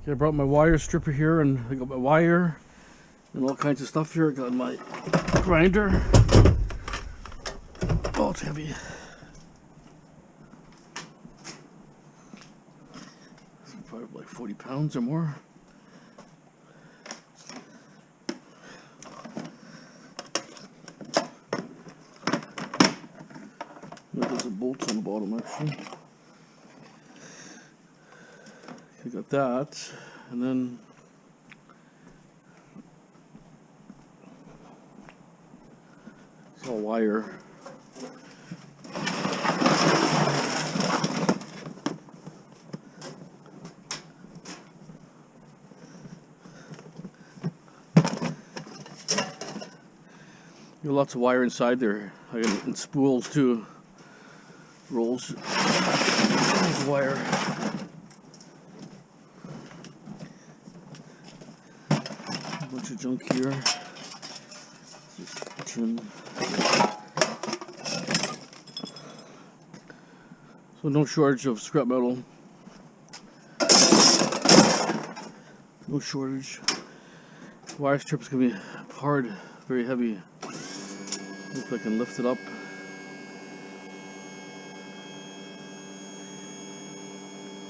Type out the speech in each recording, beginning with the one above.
Okay, I brought my wire stripper here, and I got my wire and all kinds of stuff here. I got my grinder. Oh, it's heavy. It's probably like 40 pounds or more. There's some bolts on the bottom actually. I got that, and then it's all wire. You got lots of wire inside there. I got and spools too. Rolls. There's wire. A bunch of junk here. Just trim. So no shortage of scrap metal. No shortage. Wire strip is gonna be hard, very heavy. If I can lift it up.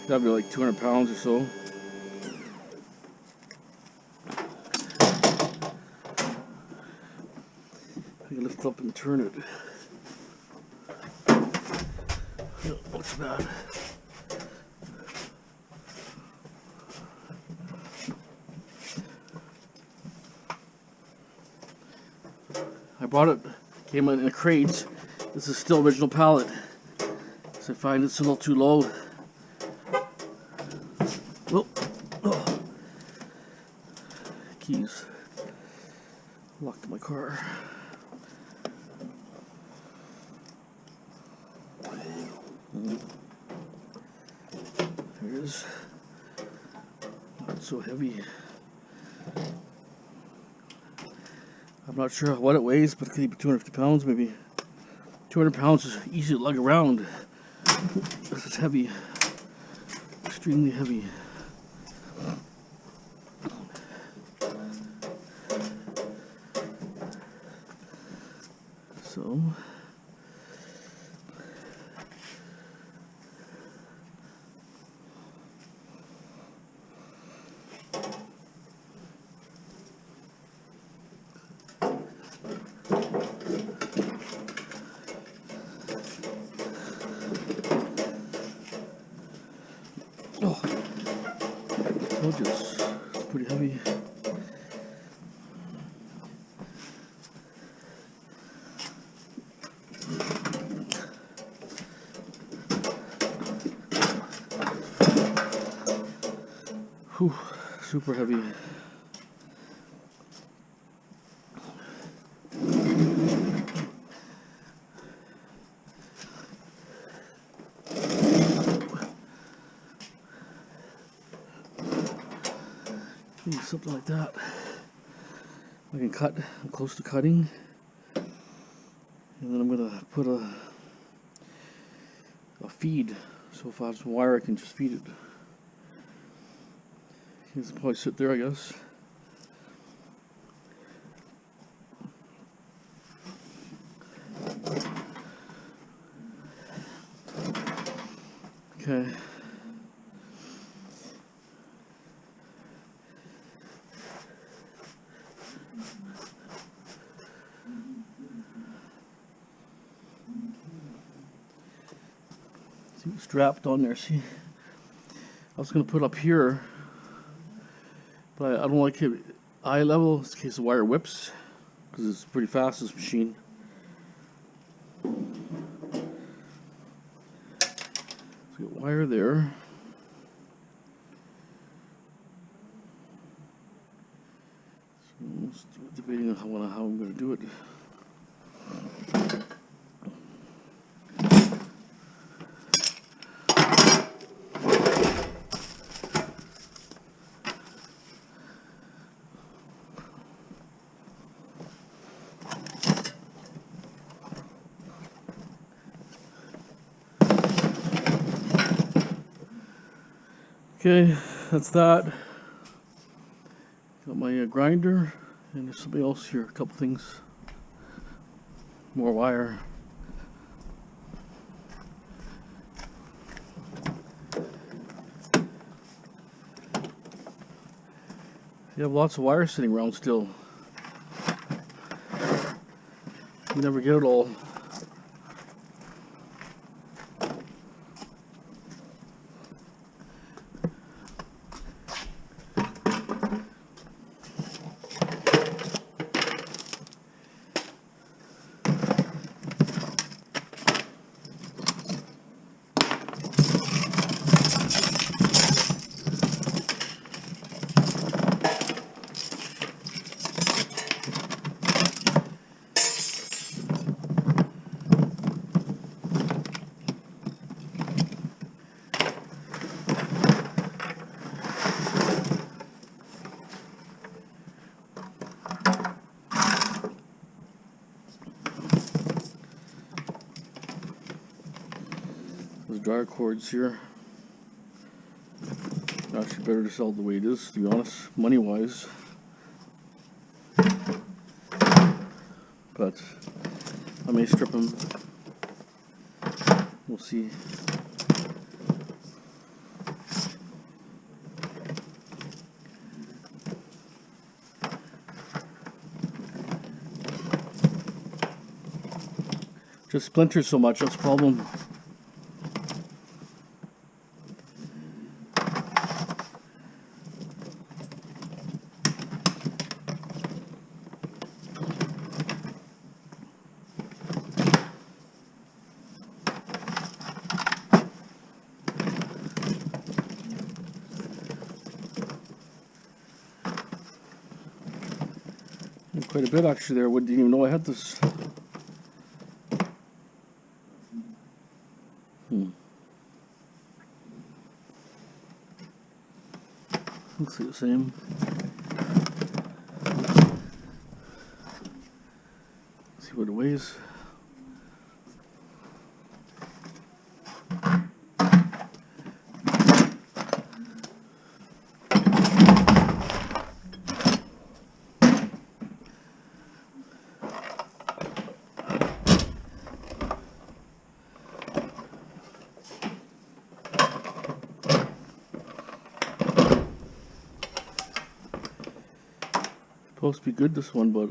That'd be like 200 pounds or so. I can lift it up and turn it. It looks bad. I bought it, came in a crate. This is still original pallet. So I find it's a little too low. Oh. Keys. Locked in my car. There it is. Oh, it's so heavy. I'm not sure what it weighs, but it could be 250 pounds maybe. 200 pounds is easy to lug around. This is heavy. Extremely heavy. So oh, I told you it's pretty heavy. Whew, super heavy. Something like that. I can cut. I'm close to cutting, and then I'm gonna put a feed. So if I have some wire, I can just feed it. You can probably sit there, I guess. Okay. See, it's strapped on there. See, I was gonna put up here, but I don't like it eye level in case the wire whips, because it's pretty fast, this machine. So got wire there. So I'm debating on how I'm going to do it. Okay, that's that. Got my grinder, and there's something else here, a couple things. More wire. You have lots of wire sitting around still. You never get it all. Those dryer cords here. Actually better to sell it the way it is, to be honest, money wise. But I may strip them. We'll see. Just splinters so much, that's the problem. Quite a bit actually there. I didn't even know I had this. Looks like the same. See what it weighs. Supposed to be good, this one, but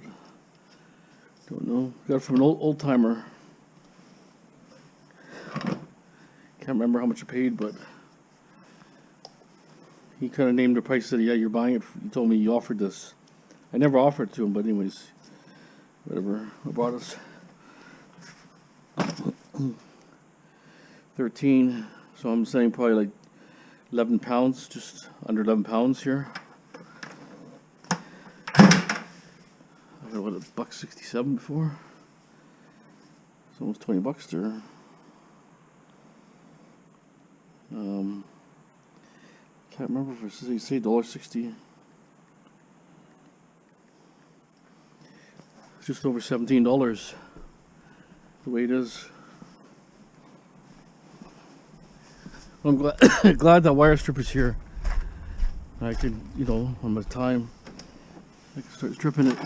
don't know. Got it from an old timer. Can't remember how much I paid, but he kind of named the price. Said, "Yeah, you're buying it." He told me he offered this. I never offered it to him, but anyways, whatever. I bought us 13, so I'm saying probably like 11 pounds, just under 11 pounds here. What, $1.67 before? It's almost 20 bucks there. Can't remember if it's say $1.60. It's just over $17 the way it is. I'm glad that wire stripper's here. I could, you know, on my time, I can start stripping it.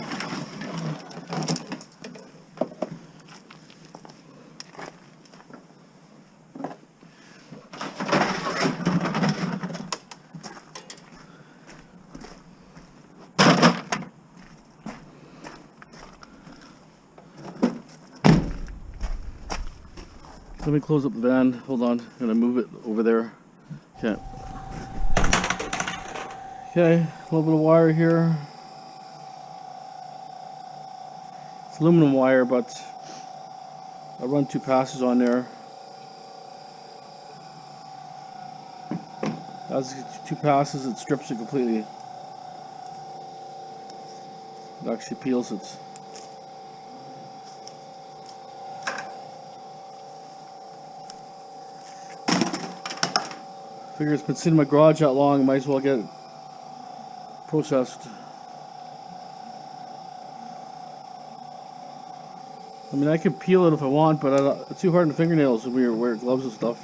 Let me close up the van. Hold on. I'm gonna move it over there. Can't. Okay, a little bit of wire here. It's aluminum wire, but I run 2 passes on there. As 2 passes, it strips it completely. It actually peels it. Figure it's been sitting in my garage that long, might as well get it processed. I mean, I can peel it if I want, but it's too hard on the fingernails when we wear gloves and stuff.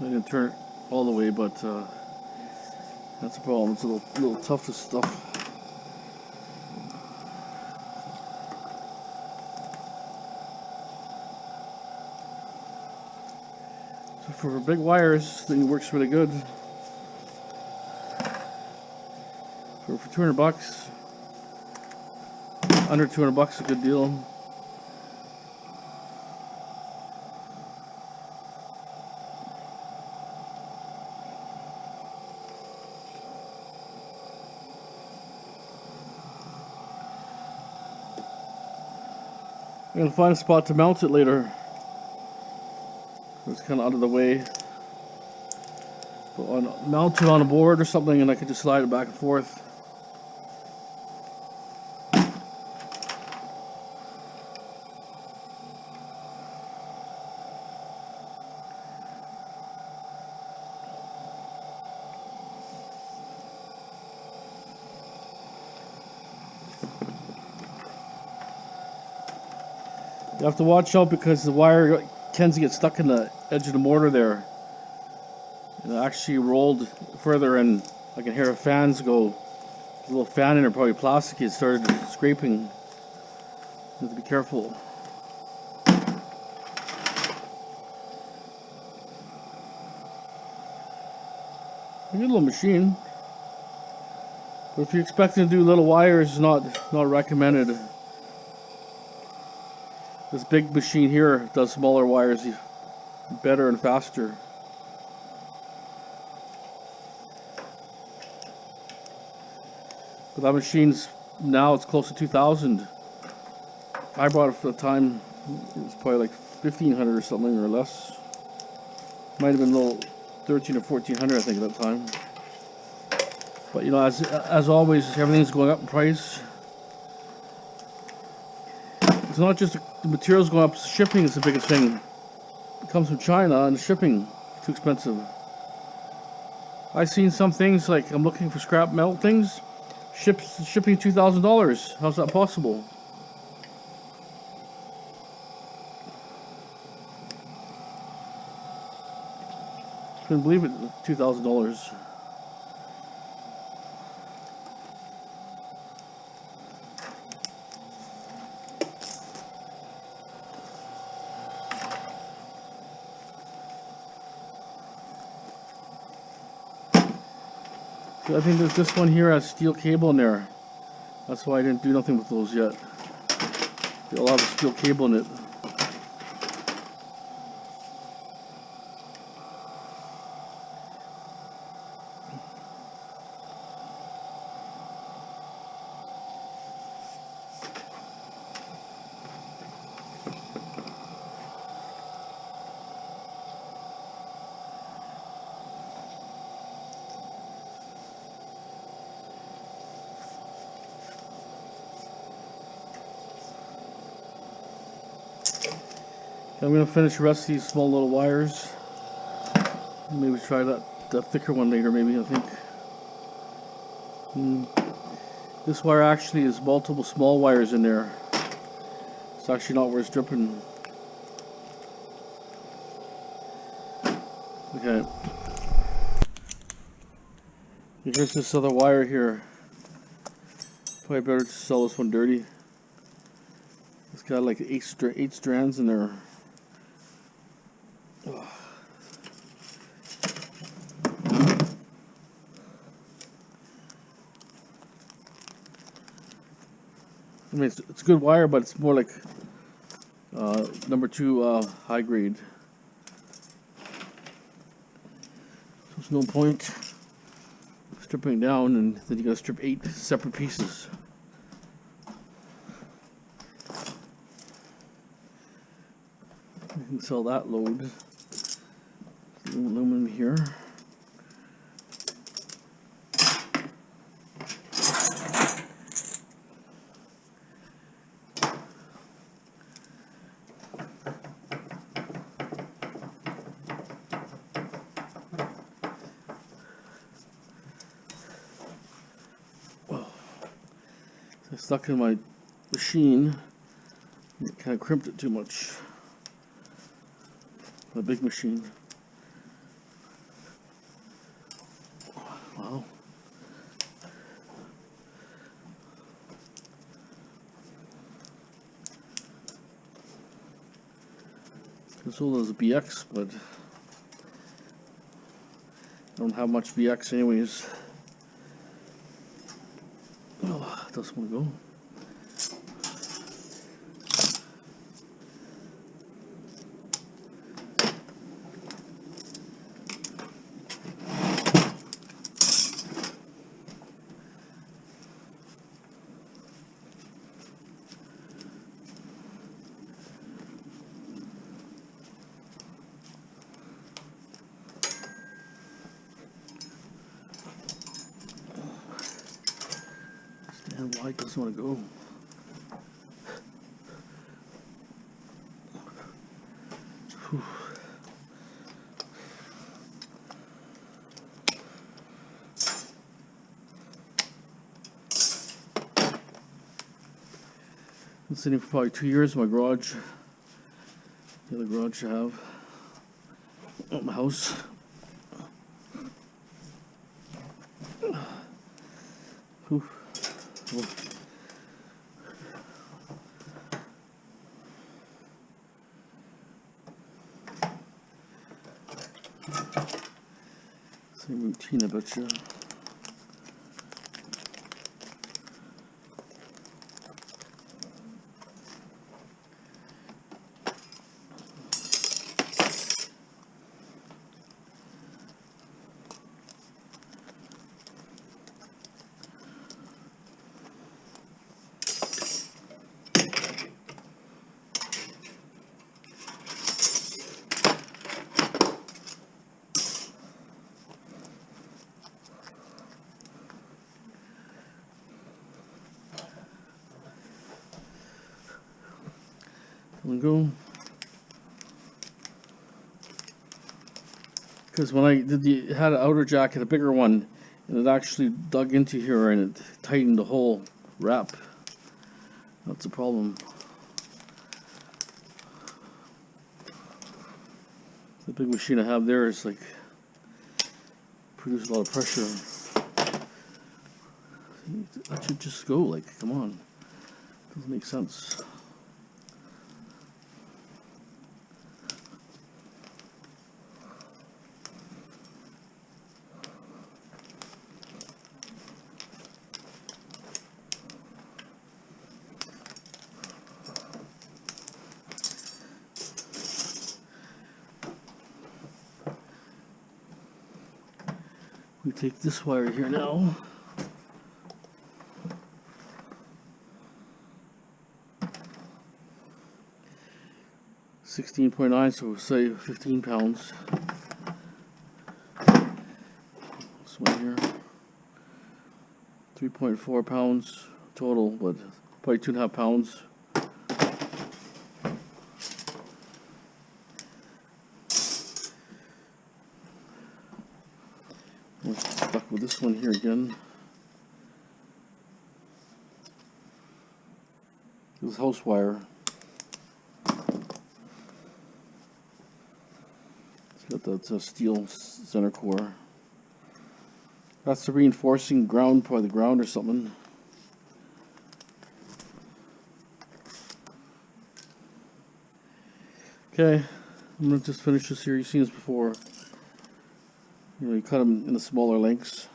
I didn't turn it all the way, but that's a problem. It's a little tough to stuff. So for big wires, this thing works really good. For $200, under $200, a good deal. I'm gonna find a spot to mount it later. It's kind of out of the way. But mount it on a board or something, and I can just slide it back and forth. You have to watch out because the wire tends to get stuck in the edge of the mortar there. And it actually rolled further, and I can hear fans go. There's a little fan in there, probably plastic. It started scraping. You have to be careful. A good little machine. But if you're expecting to do little wires, not recommended. This big machine here does smaller wires better and faster. But that machine's now it's close to 2,000. I bought it for the time, it was probably like 1,500 or something or less. Might have been a little 1,300 or 1,400 I think at that time. But you know, as always, everything's going up in price. It's not just the materials going up, shipping is the biggest thing. It comes from China and shipping is too expensive. I've seen some things like I'm looking for scrap metal things, shipping $2,000. How's that possible? Couldn't believe it, $2,000. I think there's this one here has steel cable in there. That's why I didn't do nothing with those yet. Got a lot of steel cable in it. I'm going to finish the rest of these small little wires. Maybe try that thicker one later, maybe, I think. This wire actually is multiple small wires in there. It's actually not worth stripping. Okay. Here's this other wire here. Probably better to sell this one dirty. It's got like eight strands in there. I mean, it's a good wire, but it's more like number 2 high grade. So there's no point stripping it down, and then you gotta strip 8 separate pieces. You can sell that load. Aluminum here. I stuck in my machine. It kind of crimped it too much. The big machine. This one is a BX, but I don't have much BX anyways. Oh, it doesn't want to go. And why it doesn't want to go. Whew. Been sitting for probably 2 years in my garage. The other garage I have at my house. Whew. Oh. Same routine, I bet you. Go, because when I did had an outer jacket, a bigger one, and it actually dug into here and it tightened the whole wrap. That's the problem. The big machine I have there is like produce a lot of pressure. That should just go. Like, come on, doesn't make sense. We take this wire here now. $16.9, so we'll say 15 pounds. This one here. 3.4 pounds total, but probably 2.5 pounds. We're stuck with this one here again. This is house wire. It's got that steel center core. That's the reinforcing ground, probably the ground or something. Okay, I'm going to just finish this here. You've seen this before. You know, you cut them in the smaller lengths.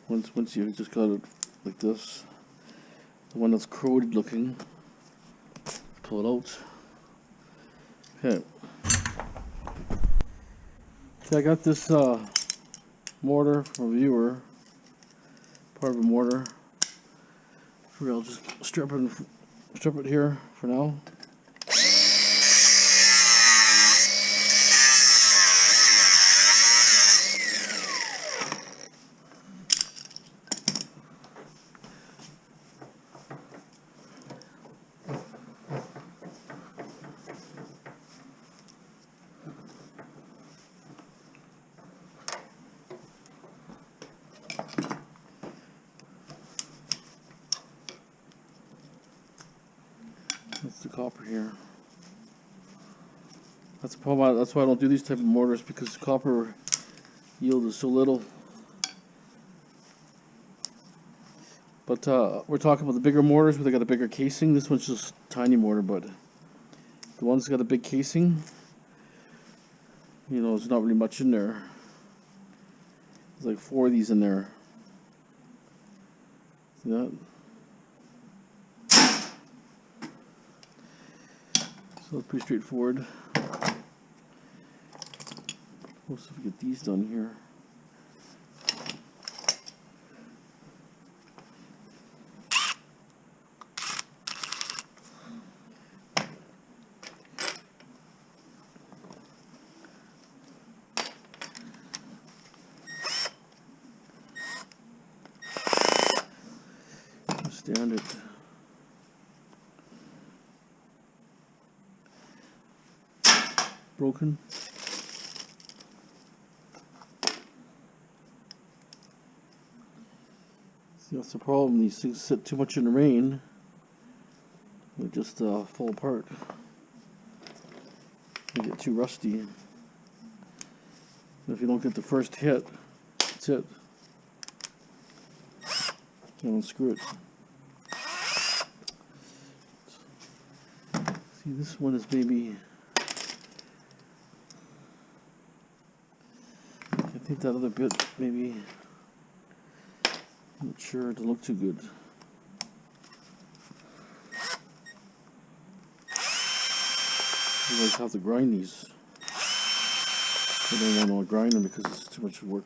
Once you just cut it like this, the one that's corroded looking, pull it out. Okay. So I got this mortar from a viewer, part of a mortar. I'll just strip it here for now. That's the copper here. That's the problem. That's why I don't do these type of mortars, because the copper yield is so little. But we're talking about the bigger mortars where they got a bigger casing. This one's just a tiny mortar, but The one's got a big casing. You know, there's not really much in there. There's like 4 of these in there. See that? So it's pretty straightforward. Let's see if we get these done here. Stand it. Broken. See, that's the problem. These things sit too much in the rain. They just fall apart. They get too rusty. If you don't get the first hit, that's it. Can't unscrew it. See, this one is maybe, I think that other bit maybe, I'm not sure, it doesn't look too good. You like have to grind these. I don't want to grind them because it's too much work.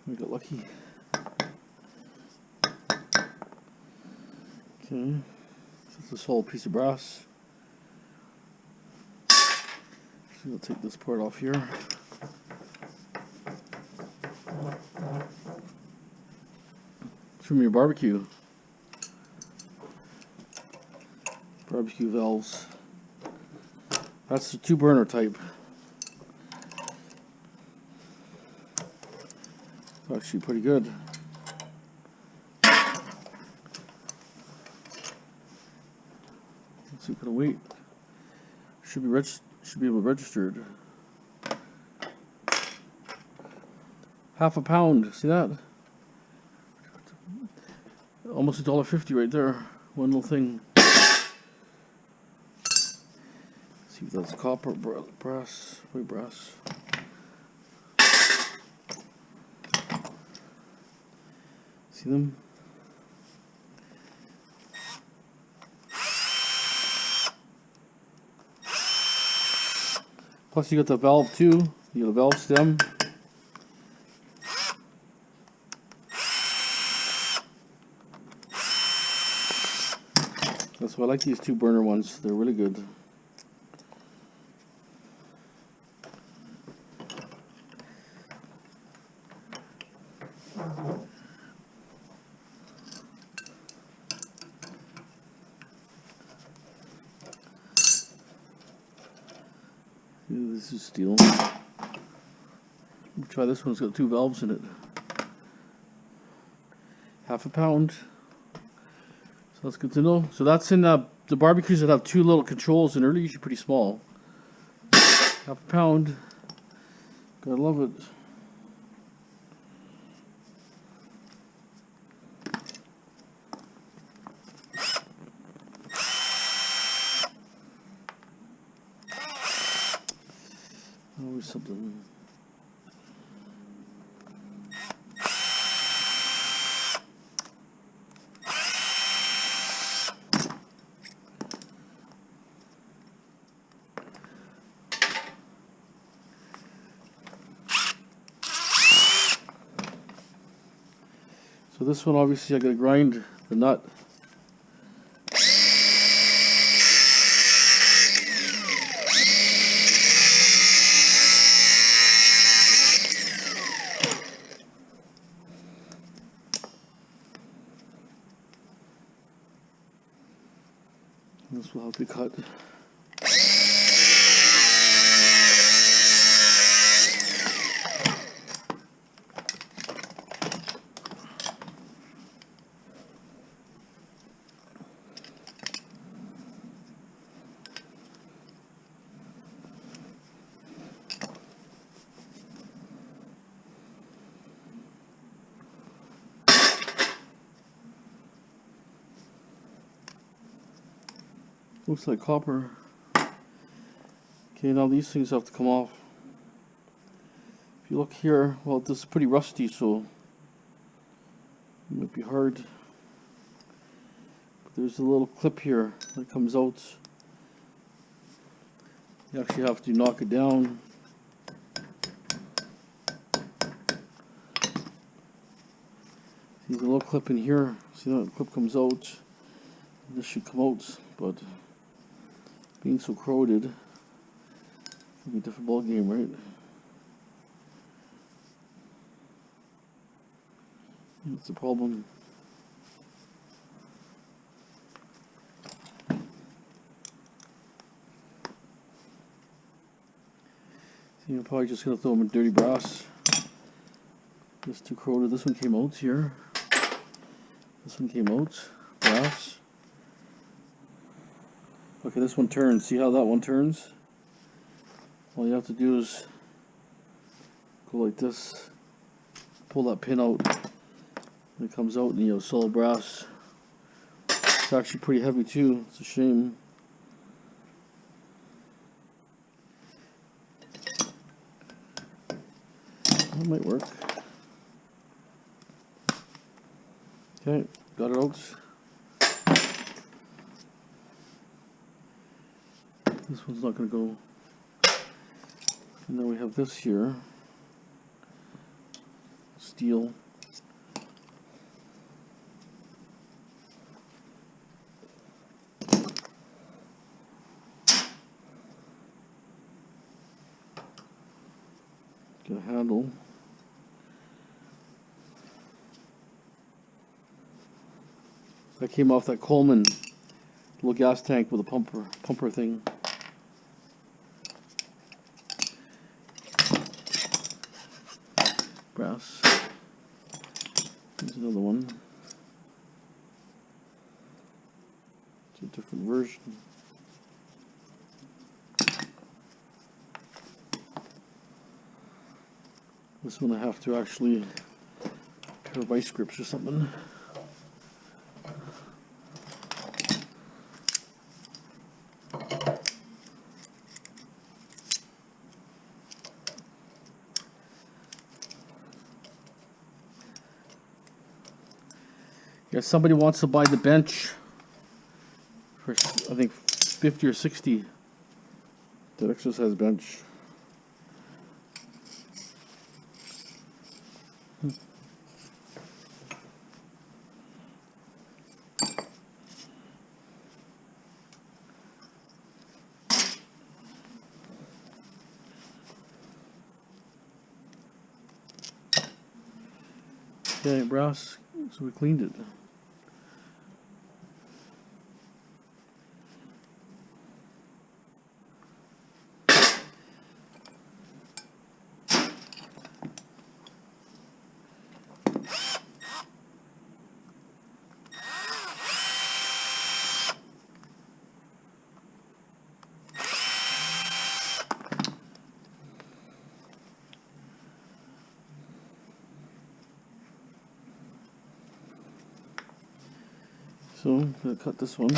We got lucky. Okay, so it's this whole piece of brass. So I'll take this part off here. It's from your barbecue valves. That's the 2-burner type. It's actually pretty good. Let's see, gonna wait. Should be able to registered. Half a pound. See that? Almost $1.50 right there. One little thing. See if that's copper, brass, white brass. See them? Plus you got the valve too. You got a valve stem. That's why I like these 2-burner ones. They're really good. This is steel. Try this one. It's got 2 valves in it. Half a pound. So that's good to know. So that's in the barbecues that have 2 little controls, and they're usually pretty small. Half a pound. Gotta love it. Always something. So this one, obviously I gotta grind the nut. This will help you cut. Looks like copper. Okay, now these things have to come off. If you look here, well, this is pretty rusty, so it might be hard. But there's a little clip here that comes out. You actually have to knock it down. There's a little clip in here. See that clip comes out. This should come out, but being so corroded, it'll be a different ball game, right? That's the problem. So you're probably just gonna throw them in dirty brass. This too corroded. This one came out here. This one came out. Brass. Okay, this one turns. See how that one turns? All you have to do is go like this. Pull that pin out. It comes out and you have solid brass. It's actually pretty heavy too. It's a shame. That might work. Okay, got it out. This one's not going to go. And then we have this here. Steel. Get a handle. That came off that Coleman little gas tank with a pumper thing. Brass. Here's another one. It's a different version. This one I have to actually pair of vice grips or something. Yeah, somebody wants to buy the bench for, I think, 50 or 60. That exercise bench. Okay, brass, so we cleaned it. So I'm going to cut this one.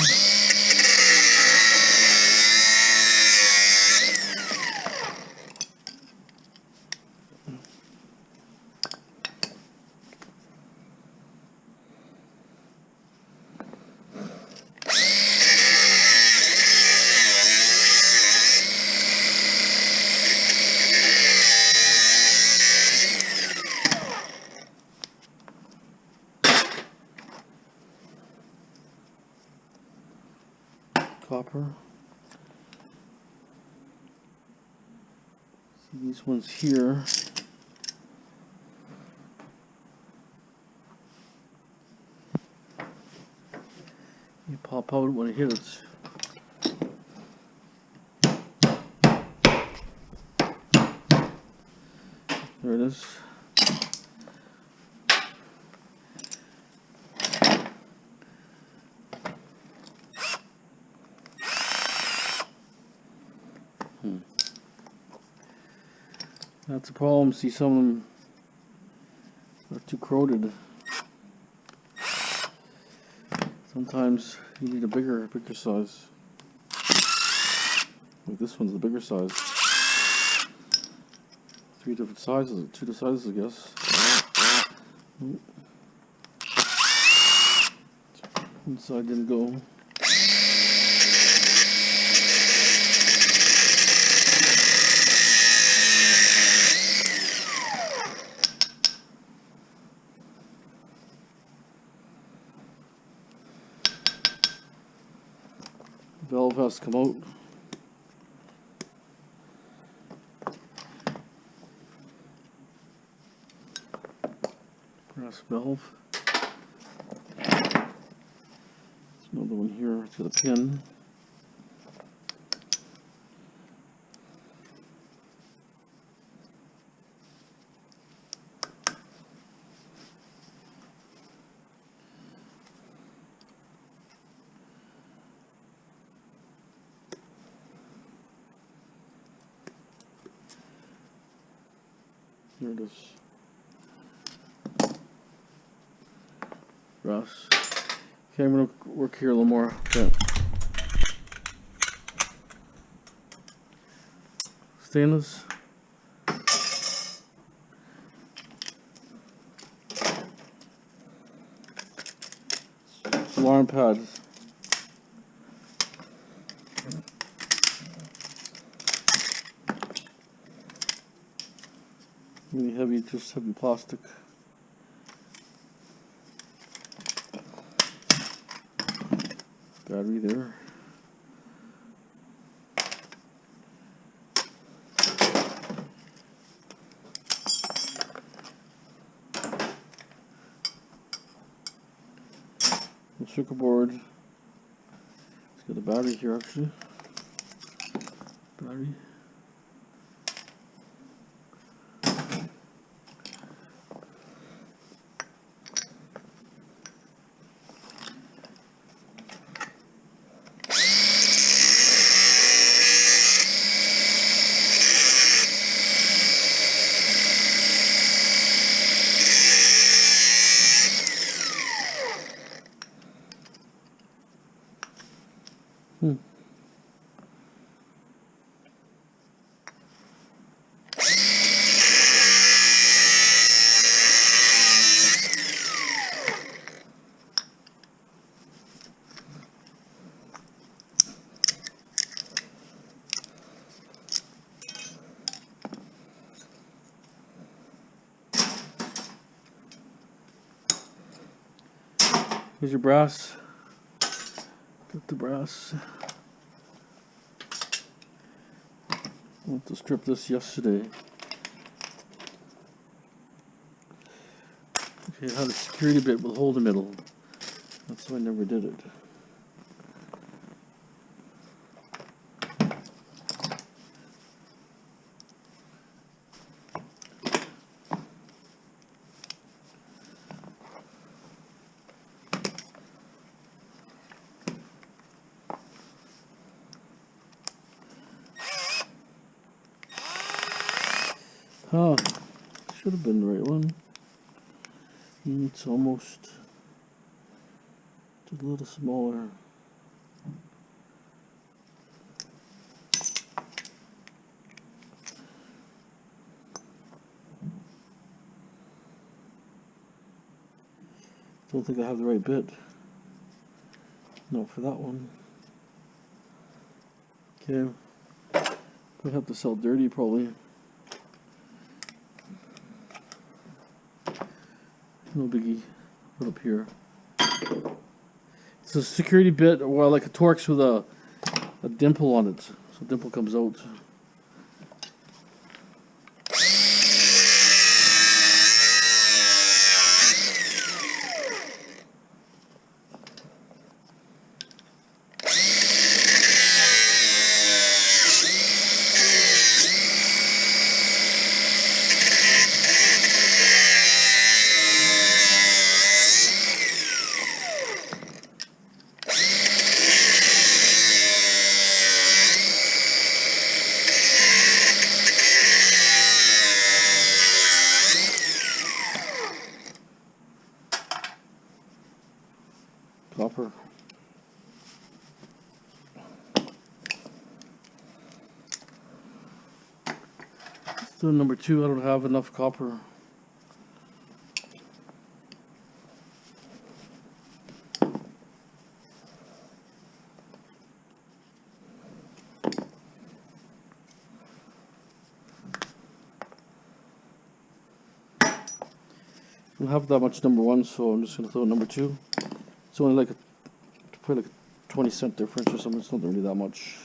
Copper. See these ones here. You pop out when it hits. There it is. That's a problem. See, some of them are too corroded. Sometimes you need a bigger size. Like this one's the bigger size. 3 different sizes, 2 different sizes, I guess. One side didn't go. Valve has to come out. Brass valve. There's another one here. It's got a pin. Here it is. Brass. Okay, I'm going to work here a little more. Okay. Stainless. Alarm pads. Really heavy, just heavy plastic. Battery there. The circuit board. It's got a battery here actually. Battery. Here's your brass. Got the brass. I went to strip this yesterday. Okay, I had a security bit with a hole in the middle. That's why I never did it. Huh, should have been the right one. It's almost just a little smaller. Don't think I have the right bit. No, for that one. Okay, gonna have to sell dirty probably. No biggie. Put up here. It's a security bit, or like a Torx with a dimple on it. So the dimple comes out. Copper. So number 2, I don't have enough copper. I don't have that much number 1, so I'm just going to throw number 2. It's only like probably like a 20-cent difference or something. It's not really that much.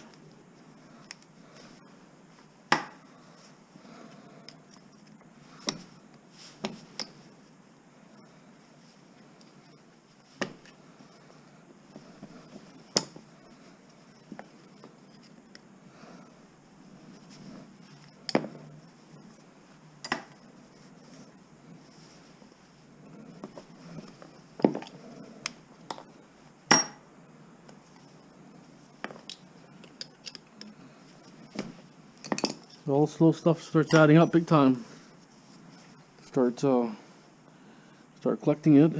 All the slow stuff starts adding up big time. Start collecting it.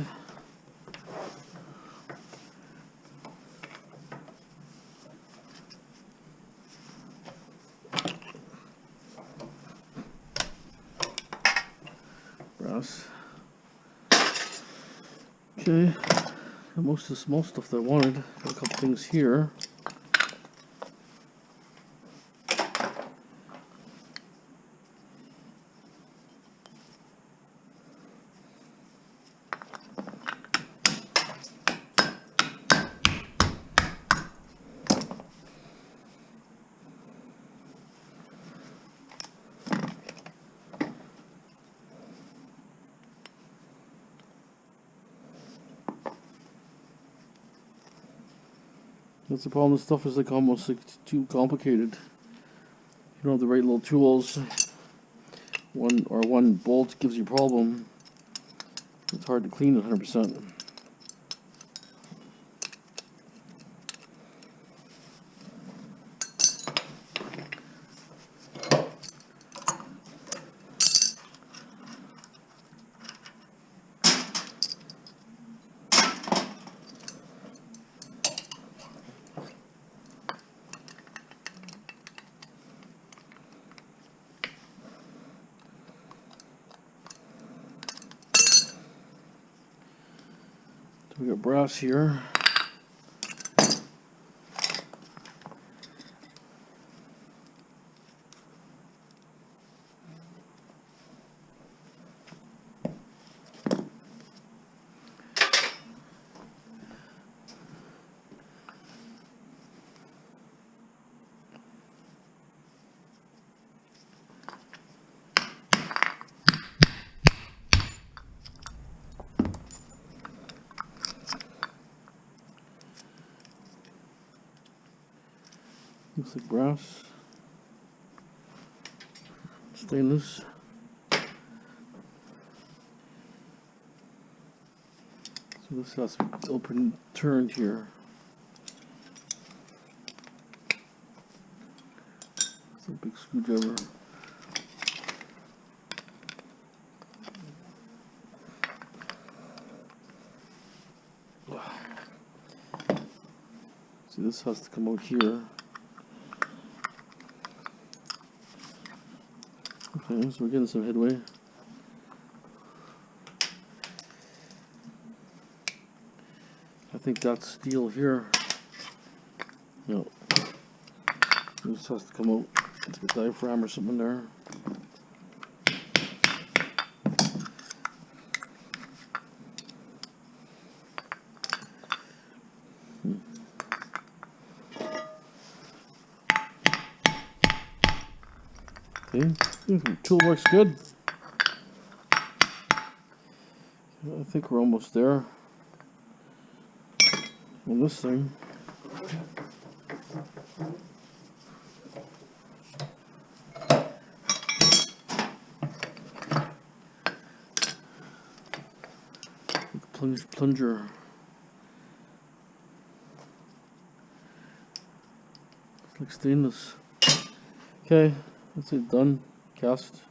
Brass. Okay, most of the small stuff that I wanted. Got a couple things here. That's the problem. This stuff is like almost like too complicated. You don't have the right little tools. One bolt gives you a problem. It's hard to clean it 100%. We got brass here. Looks like brass, stainless. So this has to be open, turned here. It's a big screwdriver. See, this has to come out here. Okay, so we're getting some headway. I think that's steel here. No. This has to come out. It's a diaphragm or something there. Okay, the tool works good. I think we're almost there on this thing. Plunger. It's like stainless. Okay, that's it, done. Cast.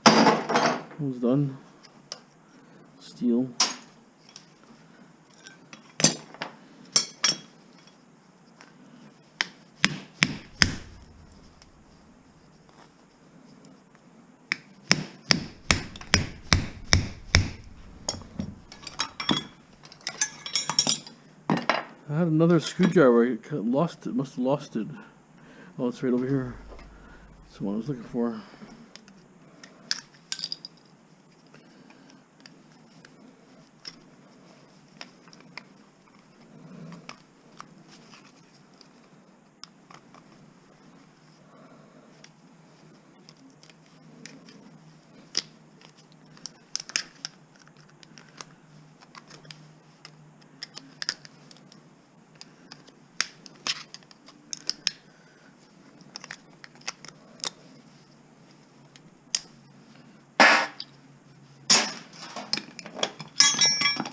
Almost done. Steel. had another screwdriver. I lost it. Must have lost it. Oh, it's right over here. That's what I was looking for.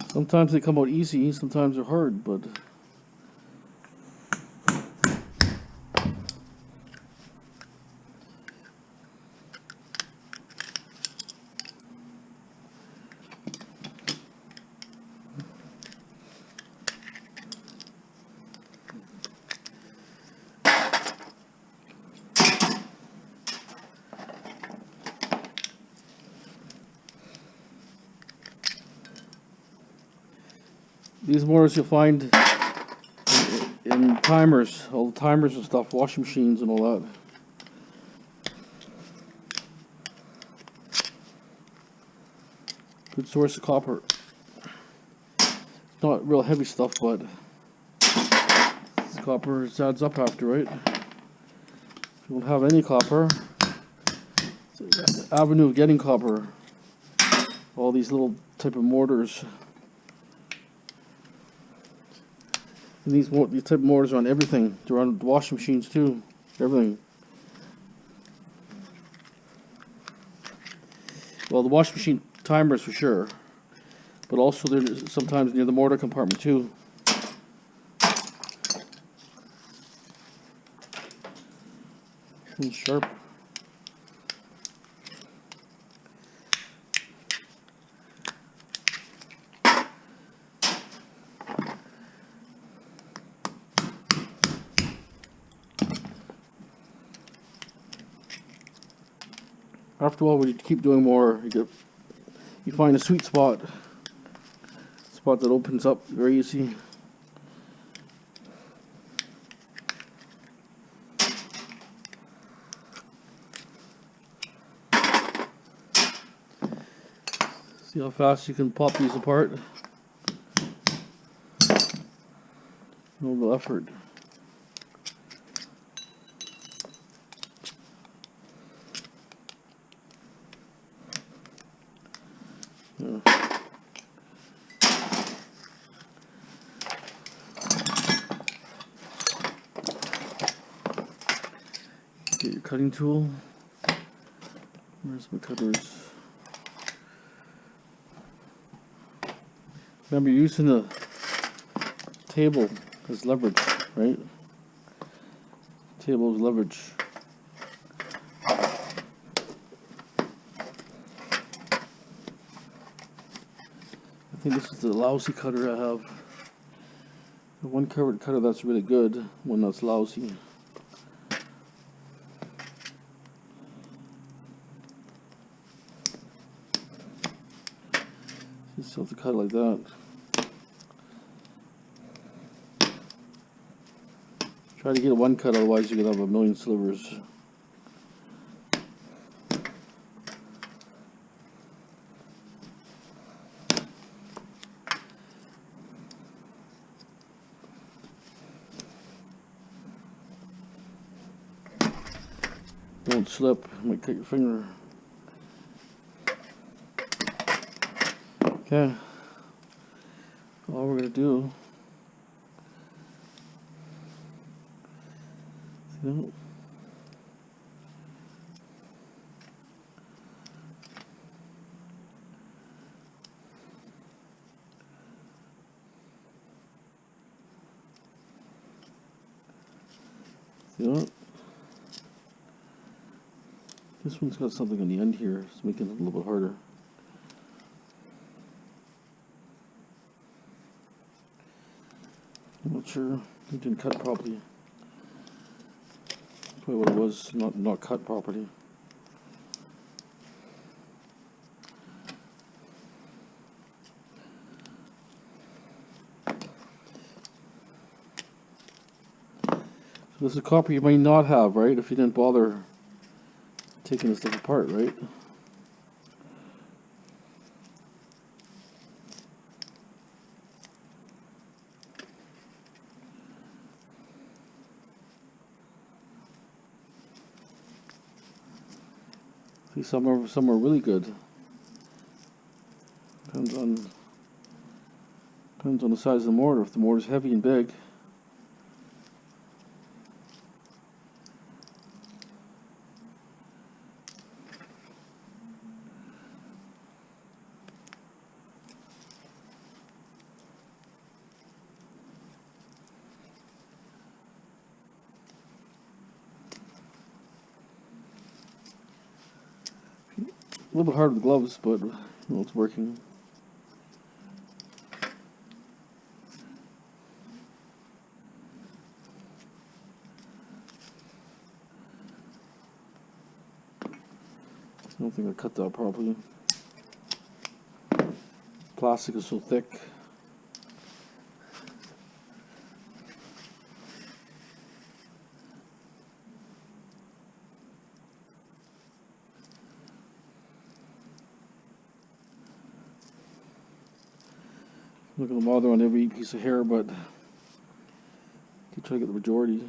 Sometimes they come out easy, sometimes they're hard, but these motors you'll find in timers, all the timers and stuff, washing machines and all that. Good source of copper. Not real heavy stuff, but copper adds up after, right? If you don't have any copper, it's the avenue of getting copper. All these little type of mortars. And these type of mortars are on everything. They're on washing machines too. Everything. Well, the washing machine timers for sure, but also they're sometimes near the mortar compartment too. It's sharp. After a while, when you keep doing more, you find a sweet spot that opens up very easy. See how fast you can pop these apart? No real effort. Get your cutting tool. Where's my cutters? Remember, you're using the table as leverage, right? Table as leverage. I think this is the lousy cutter I have. The one covered cutter that's really good, one that's lousy. Just have to cut it like that. Try to get one cut, otherwise you could have a million slivers. Don't slip, you might cut your finger. Okay, all we're going to do, see that? See that? This one's got something on the end here, it's making it a little bit harder. I'm not sure, it didn't cut properly. That's probably what it was, not cut properly. So this is copper you might not have, right? If you didn't bother taking this stuff apart, right? See, some are really good. Depends on the size of the mortar. If the mortar's heavy and big. A little bit hard with gloves, but you know, it's working. I don't think I cut that properly. Plastic is so thick. Look at the bother on every piece of hair, but you try to get the majority.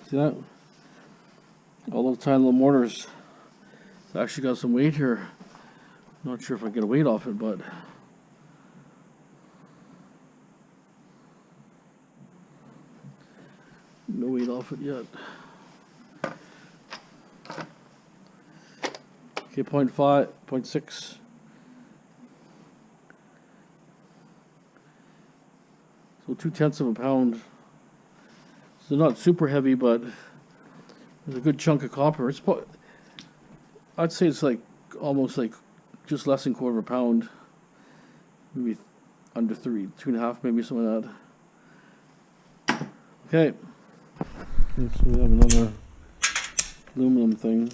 See that? All those tiny little mortars. It's actually got some weight here. Not sure if I can get a weight off it, but no weight off it yet. Okay, 0.5, 0.6. So 2/10 of a pound. So not super heavy, but there's a good chunk of copper. It's I'd say it's like almost like just less than a quarter of a pound, maybe under 2.5, maybe something like that. Okay. So we have another aluminum thing.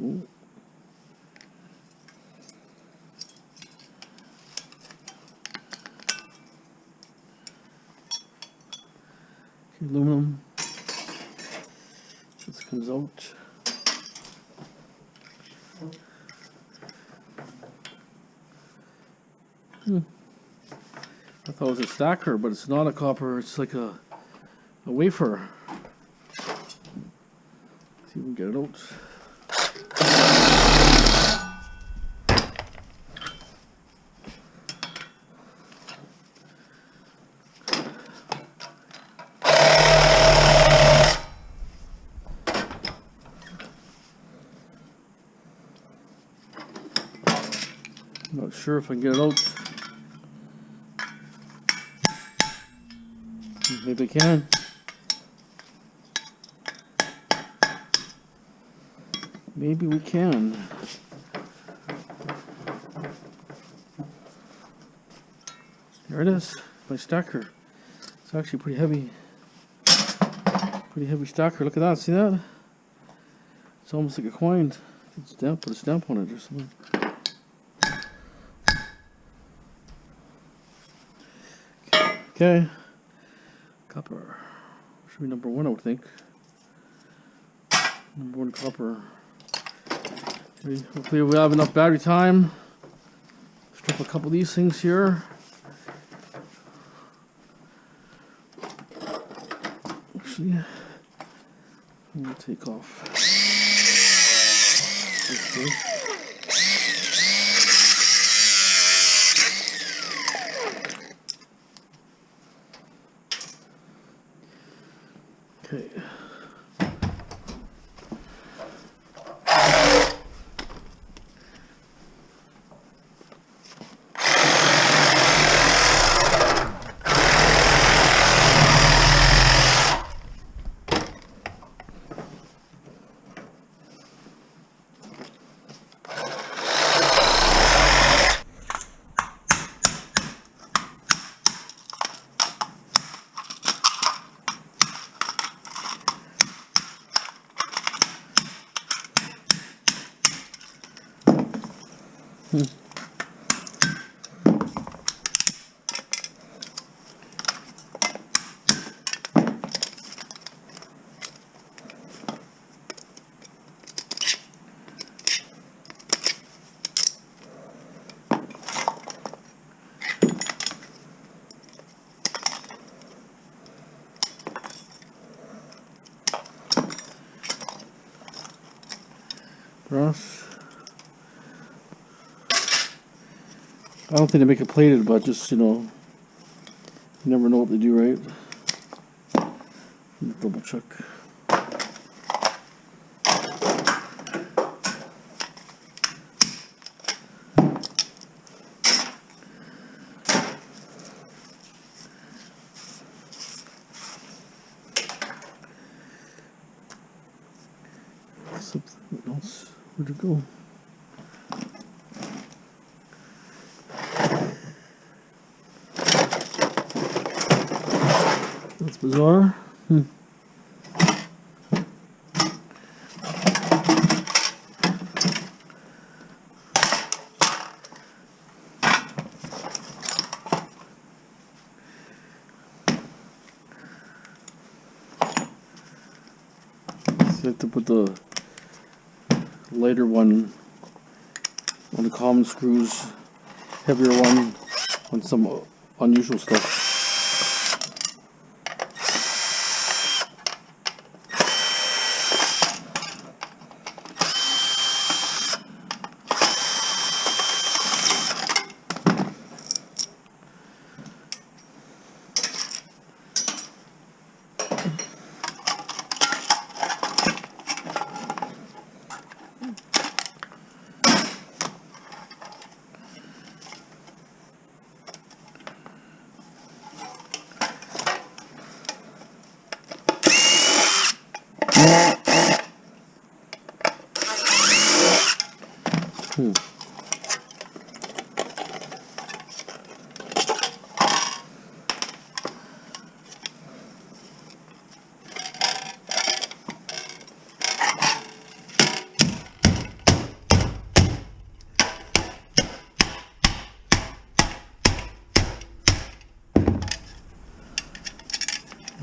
Ooh. Aluminum. This comes out. I thought it was a stacker, but it's not a copper. It's like a wafer. See if we can get it out. Not sure if I can get it out. Maybe I can. Maybe we can. There it is, my stacker. It's actually pretty heavy. Pretty heavy stacker. Look at that, see that? It's almost like a coin. It's put a stamp on it or something. Okay. Copper. Should be number 1, I would think. Number 1 copper. Okay, hopefully we have enough battery time. Strip a couple of these things here. Actually, I'm going to take off this thing. Okay. Brass. I don't think they make it plated, but just, you know, you never know what they do, right? Double check. Something else. Where'd it go? That's bizarre. So I have to put the lighter one on the common screws, heavier one on some unusual stuff.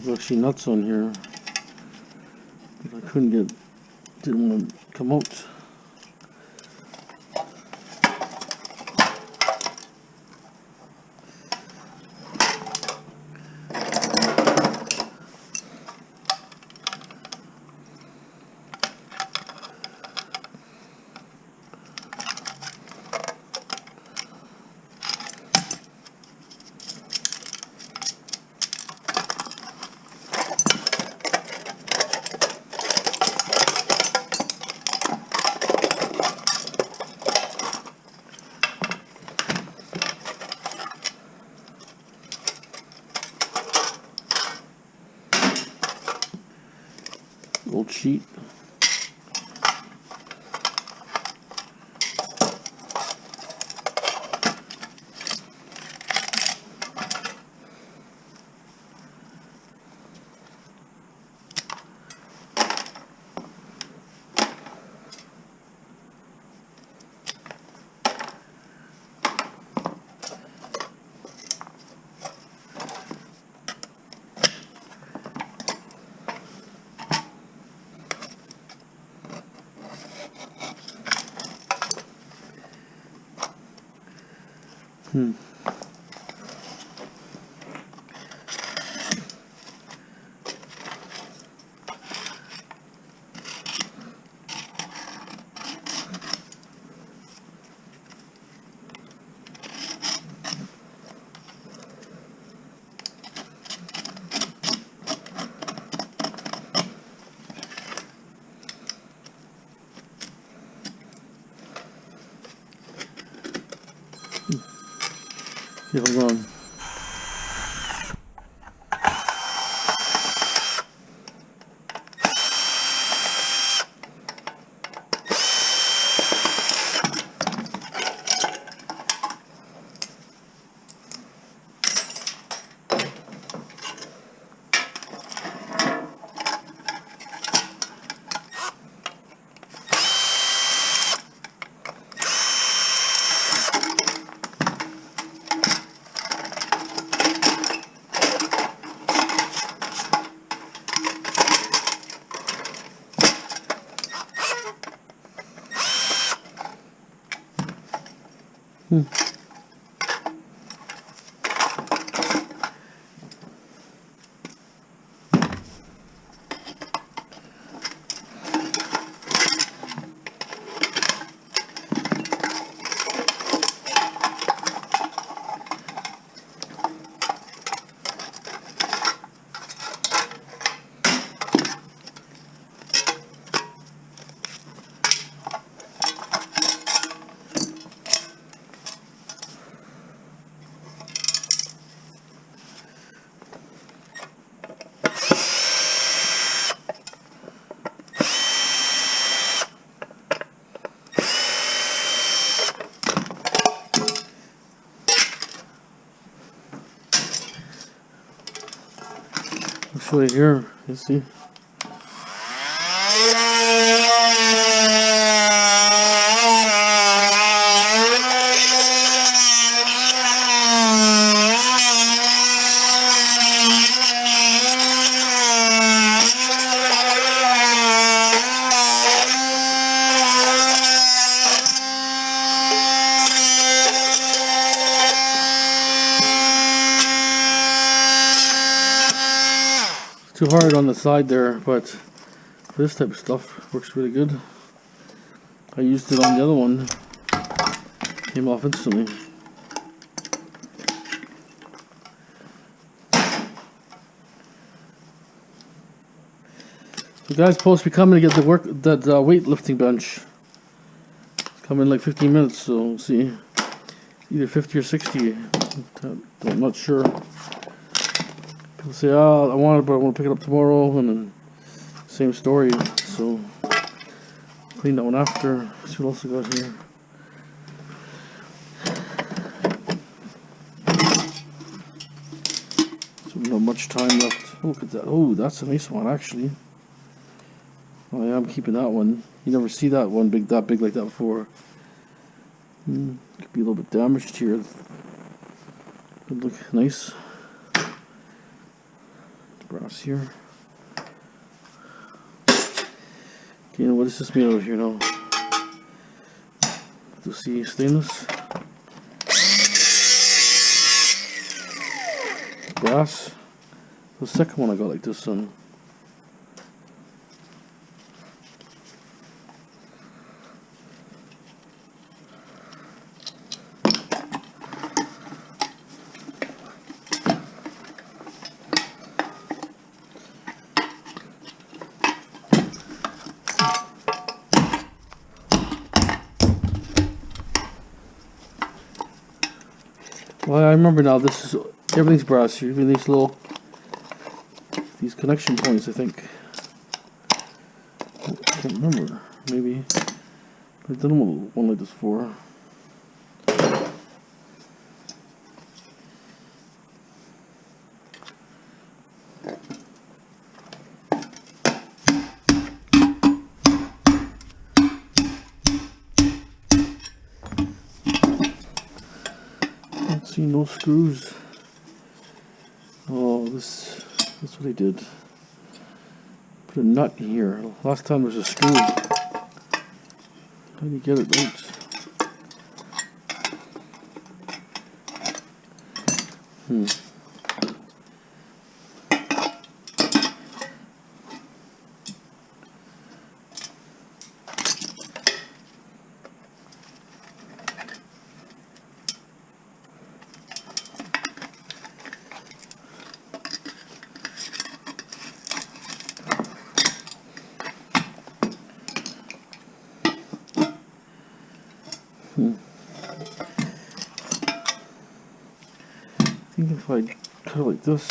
There's actually nuts on here, but I didn't want to come out. Old sheet. Yeah, hold on. I'll show you here, you see. Too hard on the side there, but for this type of stuff works really good. I used it on the other one, came off instantly. The guy's supposed to be coming to get that weightlifting bench. It's coming in like 15 minutes, so we'll see. Either 50 or 60. I'm not sure. People say, oh, I want it, but I want to pick it up tomorrow, and then same story. So clean that one after. See what else I got here. So we don't have much time left. Look at that. Oh, that's a nice one actually. Oh yeah, I'm keeping that one. You never see that one that big like that before. Could be a little bit damaged here. Could look nice. Brass here. Okay, what is this made out of here now? To see stainless. Brass. The second one I got like this one. Well, I remember now. This is everything's brass here. Even these connection points. I think. I can't remember. Maybe I've done one like this before. See, no screws. Oh, that's what I did. Put a nut in here. Last time there was a screw. How do you get it out? think if I cut it like this.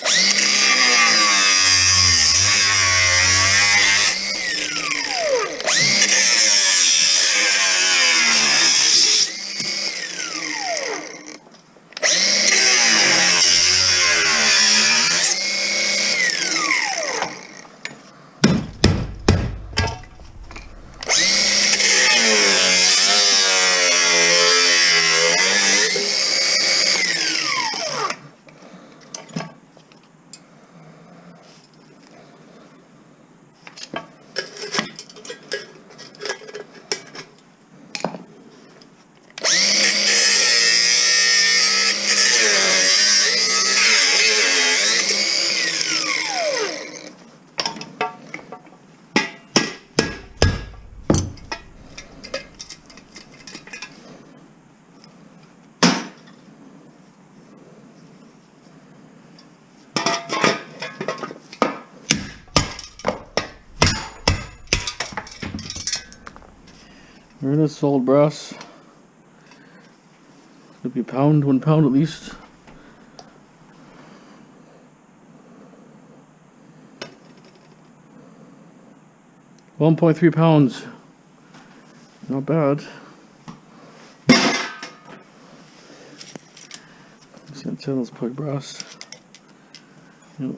There it is, solid brass. It'll be a pound, 1 pound at least. £1.3. Not bad. See, antenna's probably brass. Yep.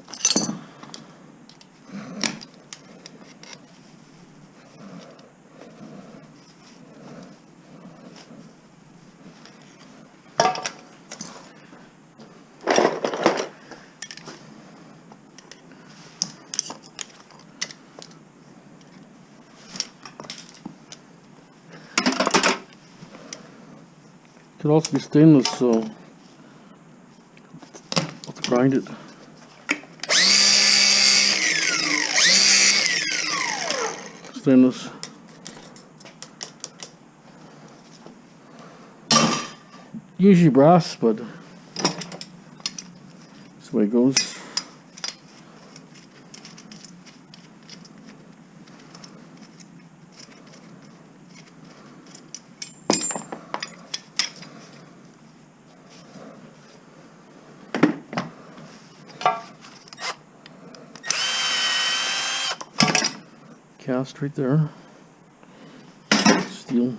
Could also be stainless, so let's grind it. Stainless. Usually brass, but that's the way it goes. Cast right there. Steel.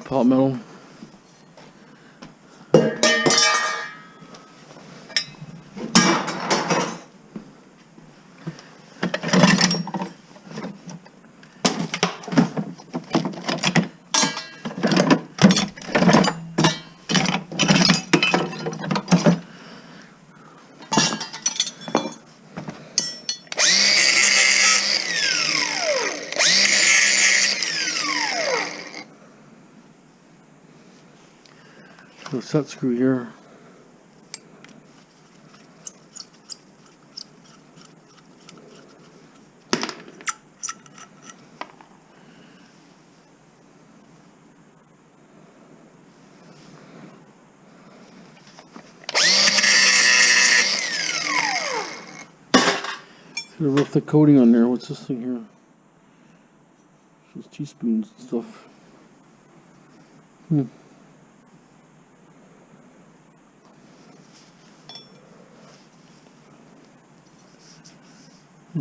Pot metal. The set screw here. Got a real thick coating on there. What's this thing here? Those teaspoons and stuff. I'm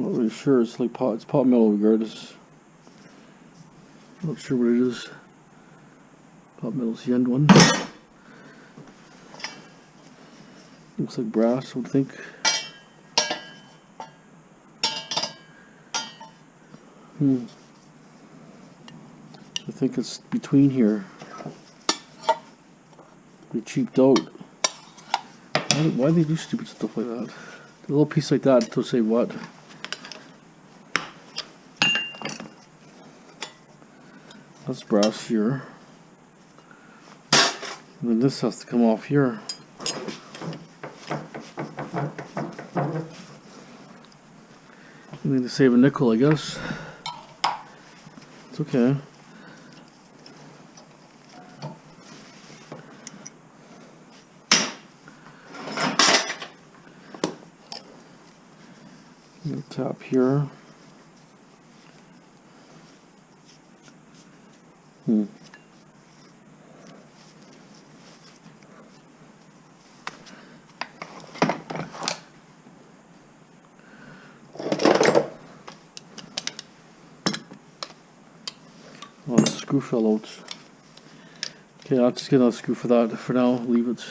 not really sure. It's like pot. It's pot metal regardless. Not sure what it is. Pot metal's the end one. Looks like brass, I would think. I think it's between here. They cheaped out. Why do they do stupid stuff like that? A little piece like that to say what? That's brass here. And then this has to come off here. I need to save a nickel, I guess. It's okay. Tap here. Oh, the screw fell out. Okay, I'll just get another screw for that for now. Leave it.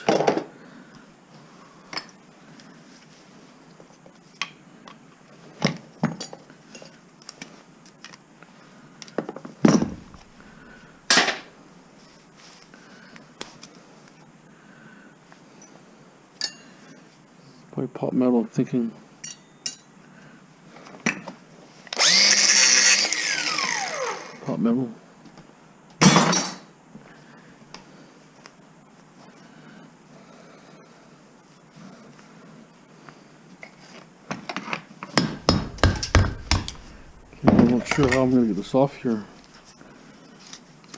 Probably pot metal, I'm thinking. Pot metal. I'm not sure how I'm going to get this off here.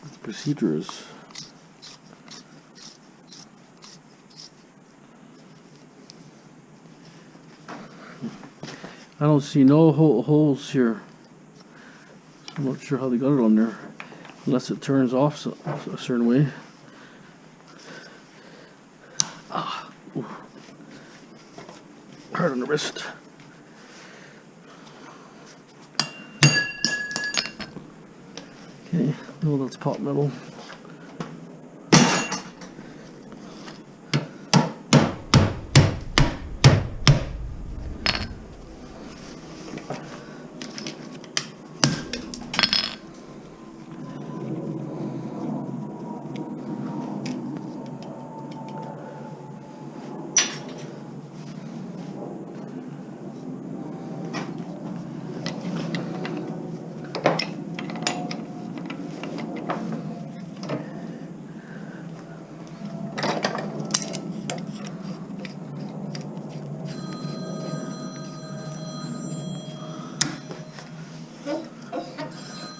What the procedure is. I don't see no holes here. I'm not sure how they got it on there, unless it turns off a certain way. Ah, ooh. Hard on the wrist. Okay, well, that's pot metal.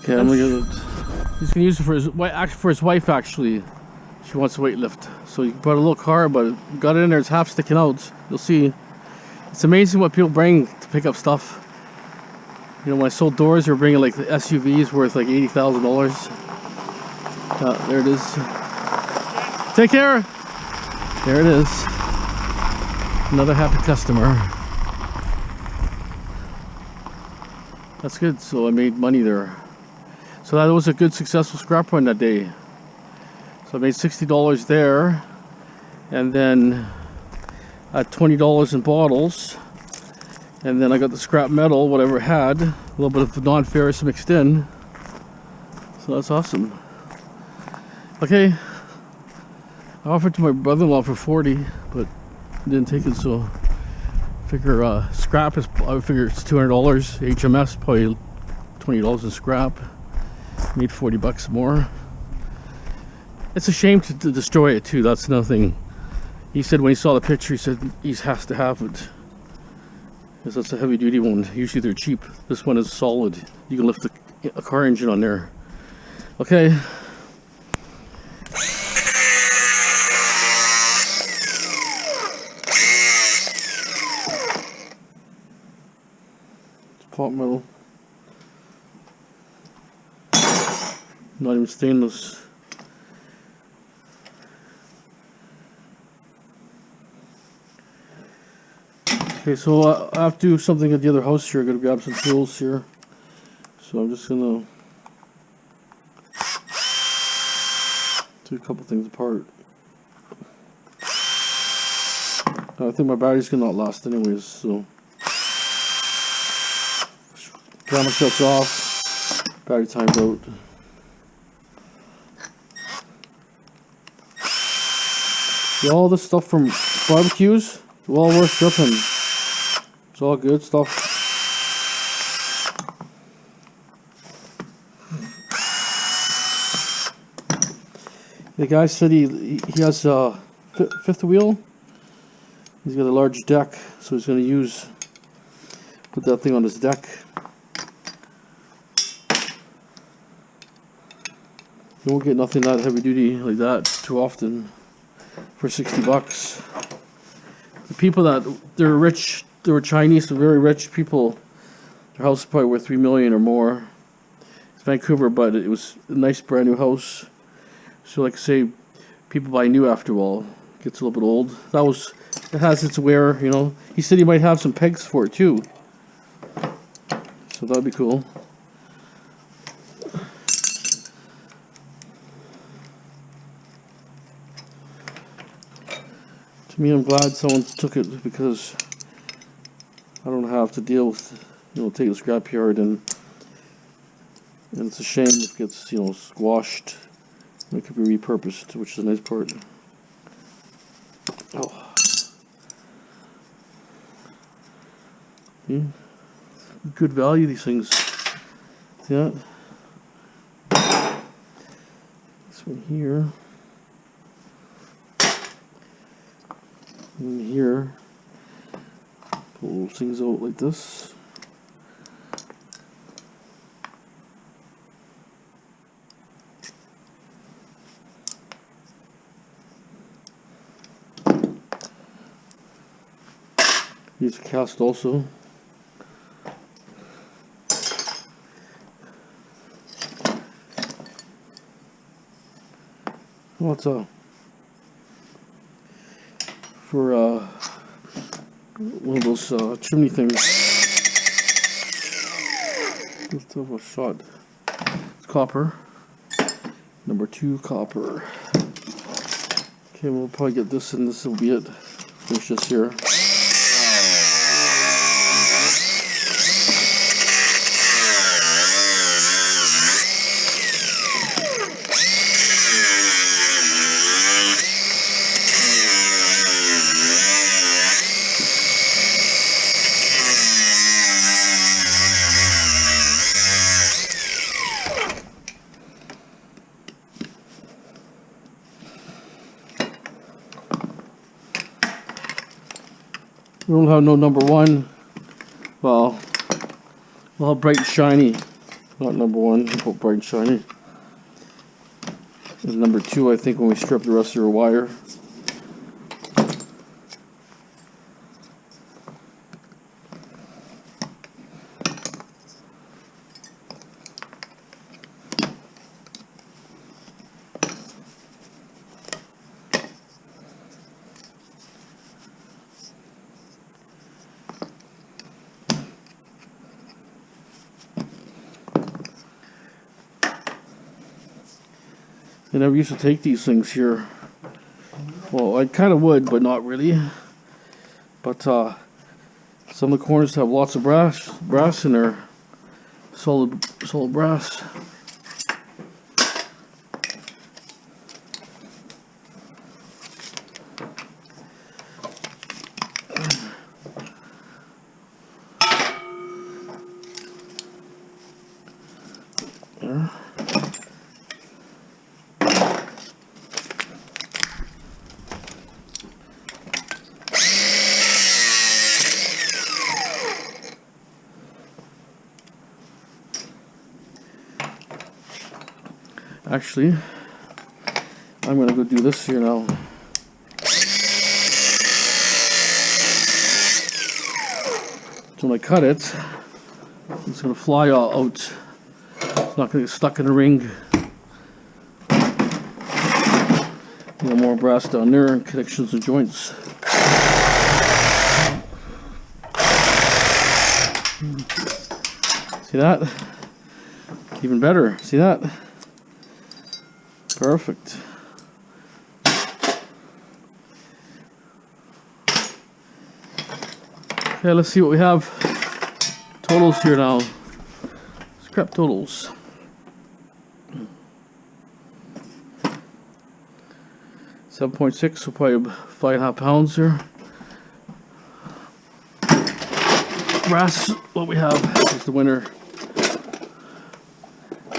Okay, I'm gonna get it. He's gonna use it for his wife actually. She wants a weight lift. So he brought a little car, but got it in there, it's half sticking out. You'll see. It's amazing what people bring to pick up stuff. You know, when I sold doors, they were bringing like the SUVs worth like $80,000. There it is. Take care. There it is. Another happy customer. That's good. So I made money there. So that was a good successful scrap run that day. So I made $60 there, and then at $20 in bottles, and then I got the scrap metal, whatever it had, a little bit of non-ferrous mixed in. So that's awesome. Okay, I offered to my brother-in-law for $40, but didn't take it. So I figure scrap is, I figure it's $200. HMS probably $20 in scrap. Made 40 bucks more. It's a shame to destroy it too. That's nothing. He said when he saw the picture, he said he has to have it, because that's a heavy duty one. Usually they're cheap. This one is solid. You can lift a car engine on there. Okay. It's pot metal. Not even stainless. Okay, so I have to do something at the other house here. I gotta grab some tools here. So I'm just gonna do a couple things apart. I think my battery's gonna not last anyways, so camera shuts off, battery timed out. See, all this stuff from barbecues, well worth stripping. It's all good stuff. The guy said he has a fifth wheel. He's got a large deck, so he's going to put that thing on his deck. You won't get nothing that heavy duty like that too often for 60 bucks. The people they're rich, they were Chinese, they're very rich people. Their house is probably worth $3 million or more. It's Vancouver, but it was a nice brand new house. So like I say, people buy new after a while. It gets a little bit old. It has its wear, you know. He said he might have some pegs for it too. So that'd be cool. To me, I'm glad someone took it because I don't have to deal with, you know, taking the scrapyard and it's a shame if it gets, you know, squashed. It could be repurposed, which is a nice part. Oh. Yeah. Good value, these things. See that? This one here. And here. Pull things out like this. Use a cast also. What's for one of those chimney things. Let's have a shot. It's copper. Number 2 copper. Okay, we'll probably get this and this will be it. Finish this here. We don't have no number 1. Well, we'll have bright and shiny. Not number 1, we'll put bright and shiny. And number 2, I think, when we strip the rest of our wire. I never used to take these things here. Well, I kind of would, but not really. But some of the corners have lots of brass in there. Solid brass. There. Actually, I'm going to go do this here now. So when I cut it, it's going to fly out. It's not going to get stuck in the ring. More brass down there and connections and joints. See that? Even better. See that? Perfect. Okay, let's see what we have. Totals here now. Scrap totals. $7.6, so probably 5.5 pounds here. Brass, what we have is the winner.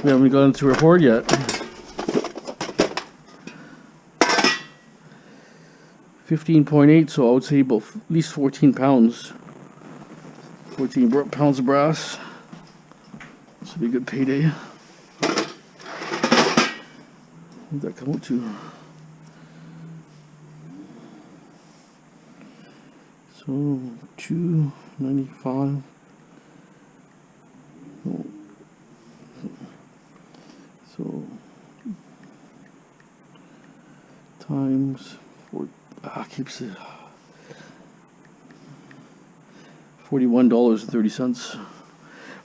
We haven't got into our hoard yet. 15.8, so I would say about at least 14 pounds. 14 pounds of brass. This would be a good payday. What did that come out to? So $2.95. So times 4. Keeps it $41.30.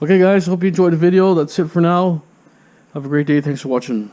Okay, guys, hope you enjoyed the video. That's it for now. Have a great day. Thanks for watching.